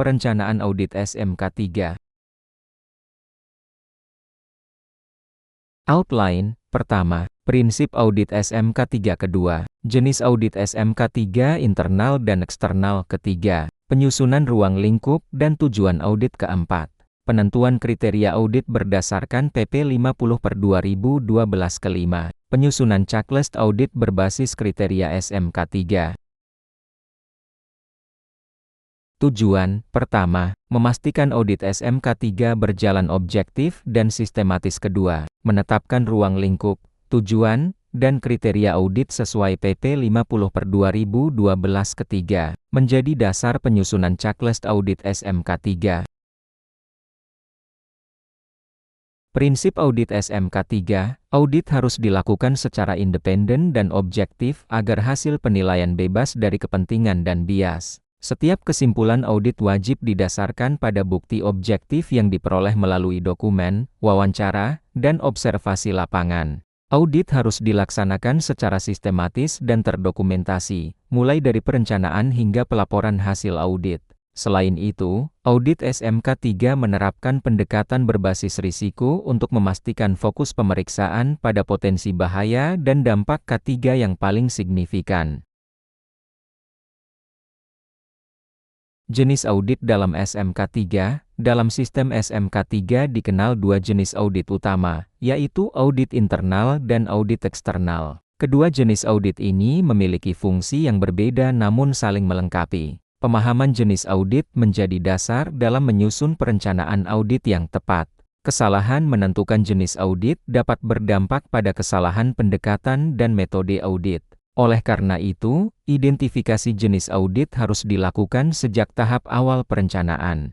Perencanaan audit SMK 3. Outline, pertama, prinsip audit SMK 3 kedua, jenis audit SMK 3 internal dan eksternal ketiga, penyusunan ruang lingkup dan tujuan audit keempat, penentuan kriteria audit berdasarkan PP 50/2012 kelima, penyusunan checklist audit berbasis kriteria SMK 3. Tujuan, pertama, memastikan audit SMK 3 berjalan objektif dan sistematis kedua, menetapkan ruang lingkup, tujuan, dan kriteria audit sesuai PP 50/2012 ketiga, menjadi dasar penyusunan checklist audit SMK 3. Prinsip audit SMK 3, audit harus dilakukan secara independen dan objektif agar hasil penilaian bebas dari kepentingan dan bias. Setiap kesimpulan audit wajib didasarkan pada bukti objektif yang diperoleh melalui dokumen, wawancara, dan observasi lapangan. Audit harus dilaksanakan secara sistematis dan terdokumentasi, mulai dari perencanaan hingga pelaporan hasil audit. Selain itu, audit SMK 3 menerapkan pendekatan berbasis risiko untuk memastikan fokus pemeriksaan pada potensi bahaya dan dampak K3 yang paling signifikan. Jenis audit dalam SMK 3, dalam sistem SMK 3 dikenal dua jenis audit utama, yaitu audit internal dan audit eksternal. Kedua jenis audit ini memiliki fungsi yang berbeda namun saling melengkapi. Pemahaman jenis audit menjadi dasar dalam menyusun perencanaan audit yang tepat. Kesalahan menentukan jenis audit dapat berdampak pada kesalahan pendekatan dan metode audit. Oleh karena itu, identifikasi jenis audit harus dilakukan sejak tahap awal perencanaan.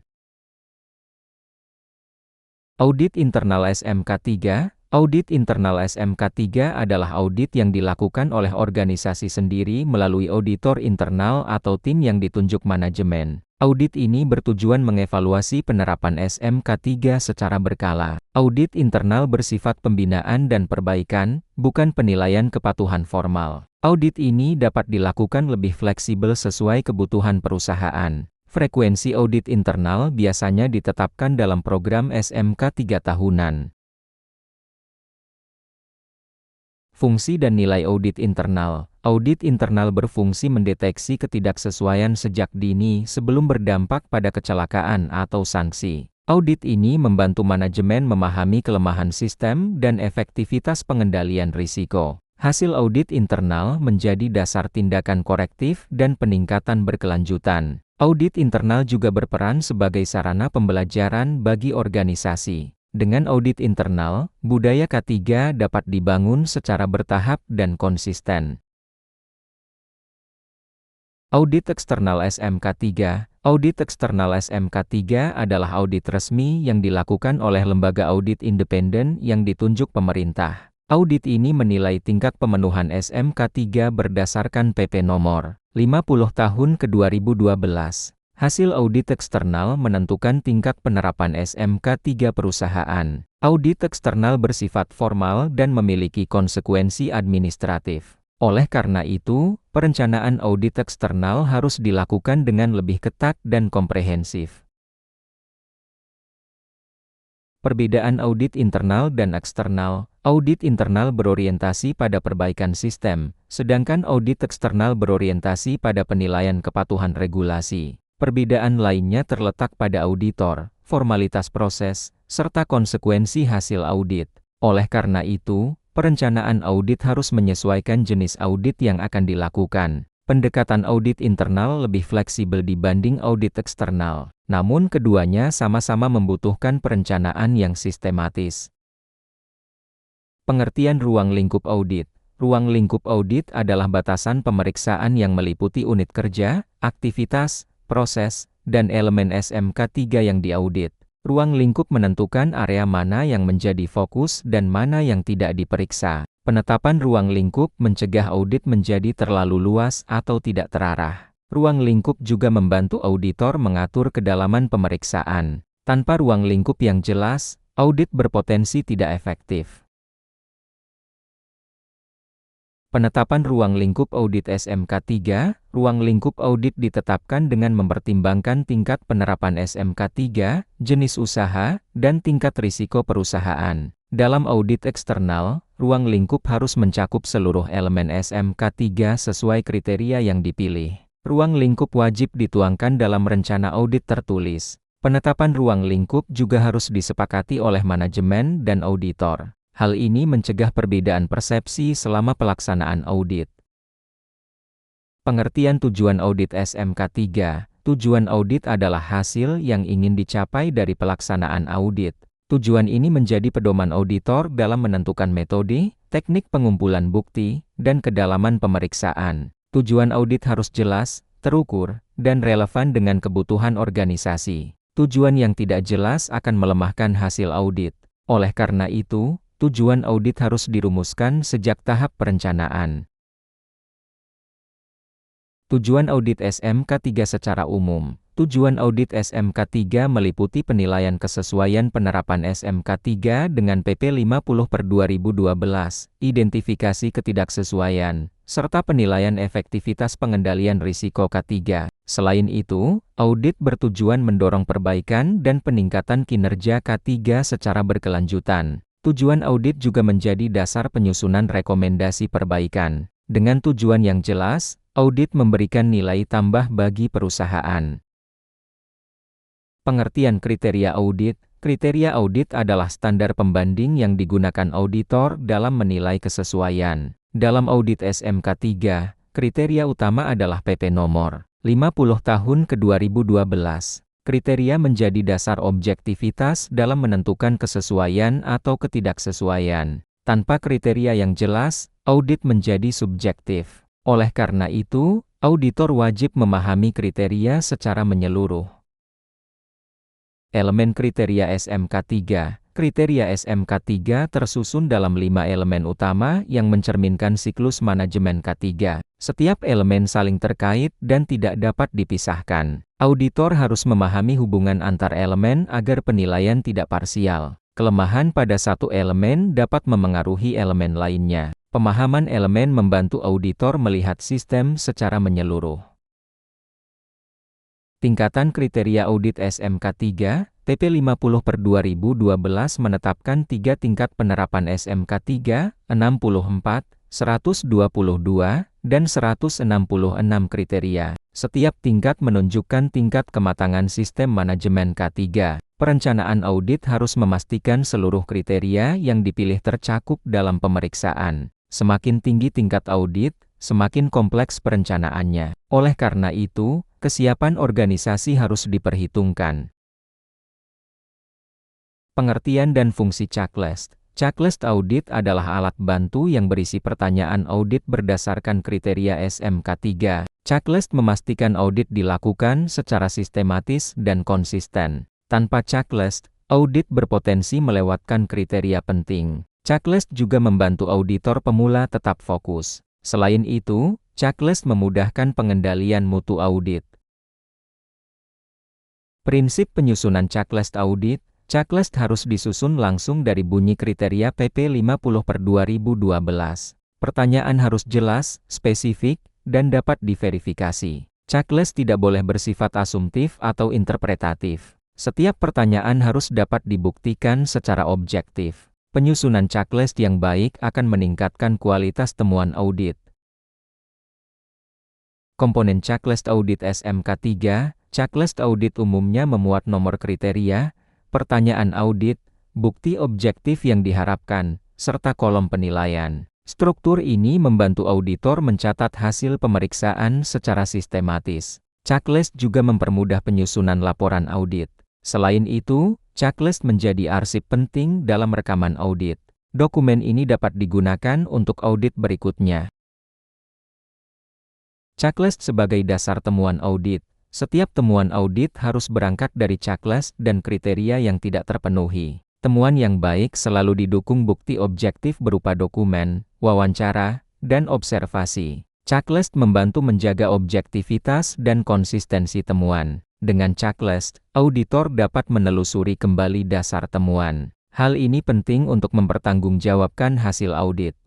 Audit internal SMK 3. Audit internal SMK 3 adalah audit yang dilakukan oleh organisasi sendiri melalui auditor internal atau tim yang ditunjuk manajemen. Audit ini bertujuan mengevaluasi penerapan SMK 3 secara berkala. Audit internal bersifat pembinaan dan perbaikan, bukan penilaian kepatuhan formal. Audit ini dapat dilakukan lebih fleksibel sesuai kebutuhan perusahaan. Frekuensi audit internal biasanya ditetapkan dalam program SMK 3 tahunan. Fungsi dan nilai audit internal. Audit internal berfungsi mendeteksi ketidaksesuaian sejak dini sebelum berdampak pada kecelakaan atau sanksi. Audit ini membantu manajemen memahami kelemahan sistem dan efektivitas pengendalian risiko. Hasil audit internal menjadi dasar tindakan korektif dan peningkatan berkelanjutan. Audit internal juga berperan sebagai sarana pembelajaran bagi organisasi. Dengan audit internal, budaya K3 dapat dibangun secara bertahap dan konsisten. Audit eksternal SMK 3. Audit eksternal SMK 3 adalah audit resmi yang dilakukan oleh lembaga audit independen yang ditunjuk pemerintah. Audit ini menilai tingkat pemenuhan SMK 3 berdasarkan PP nomor 50 tahun ke-2012. Hasil audit eksternal menentukan tingkat penerapan SMK 3 perusahaan. Audit eksternal bersifat formal dan memiliki konsekuensi administratif. Oleh karena itu, perencanaan audit eksternal harus dilakukan dengan lebih ketat dan komprehensif. Perbedaan audit internal dan eksternal. Audit internal berorientasi pada perbaikan sistem, sedangkan audit eksternal berorientasi pada penilaian kepatuhan regulasi. Perbedaan lainnya terletak pada auditor, formalitas proses, serta konsekuensi hasil audit. Oleh karena itu, perencanaan audit harus menyesuaikan jenis audit yang akan dilakukan. Pendekatan audit internal lebih fleksibel dibanding audit eksternal, namun keduanya sama-sama membutuhkan perencanaan yang sistematis. Pengertian ruang lingkup audit. Ruang lingkup audit adalah batasan pemeriksaan yang meliputi unit kerja, aktivitas, proses, dan elemen SMK 3 yang diaudit. Ruang lingkup menentukan area mana yang menjadi fokus dan mana yang tidak diperiksa. Penetapan ruang lingkup mencegah audit menjadi terlalu luas atau tidak terarah. Ruang lingkup juga membantu auditor mengatur kedalaman pemeriksaan. Tanpa ruang lingkup yang jelas, audit berpotensi tidak efektif. Penetapan ruang lingkup audit SMK 3, ruang lingkup audit ditetapkan dengan mempertimbangkan tingkat penerapan SMK 3, jenis usaha, dan tingkat risiko perusahaan. Dalam audit eksternal, ruang lingkup harus mencakup seluruh elemen SMK 3 sesuai kriteria yang dipilih. Ruang lingkup wajib dituangkan dalam rencana audit tertulis. Penetapan ruang lingkup juga harus disepakati oleh manajemen dan auditor. Hal ini mencegah perbedaan persepsi selama pelaksanaan audit. Pengertian tujuan audit SMK 3. Tujuan audit adalah hasil yang ingin dicapai dari pelaksanaan audit. Tujuan ini menjadi pedoman auditor dalam menentukan metode, teknik pengumpulan bukti, dan kedalaman pemeriksaan. Tujuan audit harus jelas, terukur, dan relevan dengan kebutuhan organisasi. Tujuan yang tidak jelas akan melemahkan hasil audit. Oleh karena itu, tujuan audit harus dirumuskan sejak tahap perencanaan. Tujuan audit SMK 3 secara umum. Tujuan audit SMK 3 meliputi penilaian kesesuaian penerapan SMK 3 dengan PP 50/2012, identifikasi ketidaksesuaian, serta penilaian efektivitas pengendalian risiko K3. Selain itu, audit bertujuan mendorong perbaikan dan peningkatan kinerja K3 secara berkelanjutan. Tujuan audit juga menjadi dasar penyusunan rekomendasi perbaikan. Dengan tujuan yang jelas, audit memberikan nilai tambah bagi perusahaan. Pengertian kriteria audit. Kriteria audit adalah standar pembanding yang digunakan auditor dalam menilai kesesuaian. Dalam audit SMK 3, kriteria utama adalah PP nomor 50 tahun ke-2012. Kriteria menjadi dasar objektivitas dalam menentukan kesesuaian atau ketidaksesuaian. Tanpa kriteria yang jelas, audit menjadi subjektif. Oleh karena itu, auditor wajib memahami kriteria secara menyeluruh. Elemen kriteria SMK 3. Kriteria SMK 3 tersusun dalam 5 elemen utama yang mencerminkan siklus manajemen K3. Setiap elemen saling terkait dan tidak dapat dipisahkan. Auditor harus memahami hubungan antar elemen agar penilaian tidak parsial. Kelemahan pada satu elemen dapat memengaruhi elemen lainnya. Pemahaman elemen membantu auditor melihat sistem secara menyeluruh. Tingkatan kriteria audit SMK 3, PP 50/2012 menetapkan 3 tingkat penerapan SMK 3, 64, 122, dan 166 kriteria. Setiap tingkat menunjukkan tingkat kematangan sistem manajemen K3. Perencanaan audit harus memastikan seluruh kriteria yang dipilih tercakup dalam pemeriksaan. Semakin tinggi tingkat audit, semakin kompleks perencanaannya. Oleh karena itu, kesiapan organisasi harus diperhitungkan. Pengertian dan fungsi checklist. Checklist audit adalah alat bantu yang berisi pertanyaan audit berdasarkan kriteria SMK 3. Checklist memastikan audit dilakukan secara sistematis dan konsisten. Tanpa checklist, audit berpotensi melewatkan kriteria penting. Checklist juga membantu auditor pemula tetap fokus. Selain itu, checklist memudahkan pengendalian mutu audit. Prinsip penyusunan checklist audit. Checklist harus disusun langsung dari bunyi kriteria PP 50/2012. Pertanyaan harus jelas, spesifik, dan dapat diverifikasi. Checklist tidak boleh bersifat asumtif atau interpretatif. Setiap pertanyaan harus dapat dibuktikan secara objektif. Penyusunan checklist yang baik akan meningkatkan kualitas temuan audit. Komponen checklist audit SMK 3. Checklist audit umumnya memuat nomor kriteria, pertanyaan audit, bukti objektif yang diharapkan, serta kolom penilaian. Struktur ini membantu auditor mencatat hasil pemeriksaan secara sistematis. Checklist juga mempermudah penyusunan laporan audit. Selain itu, checklist menjadi arsip penting dalam rekaman audit. Dokumen ini dapat digunakan untuk audit berikutnya. Checklist sebagai dasar temuan audit. Setiap temuan audit harus berangkat dari checklist dan kriteria yang tidak terpenuhi. Temuan yang baik selalu didukung bukti objektif berupa dokumen, wawancara, dan observasi. Checklist membantu menjaga objektivitas dan konsistensi temuan. Dengan checklist, auditor dapat menelusuri kembali dasar temuan. Hal ini penting untuk mempertanggungjawabkan hasil audit.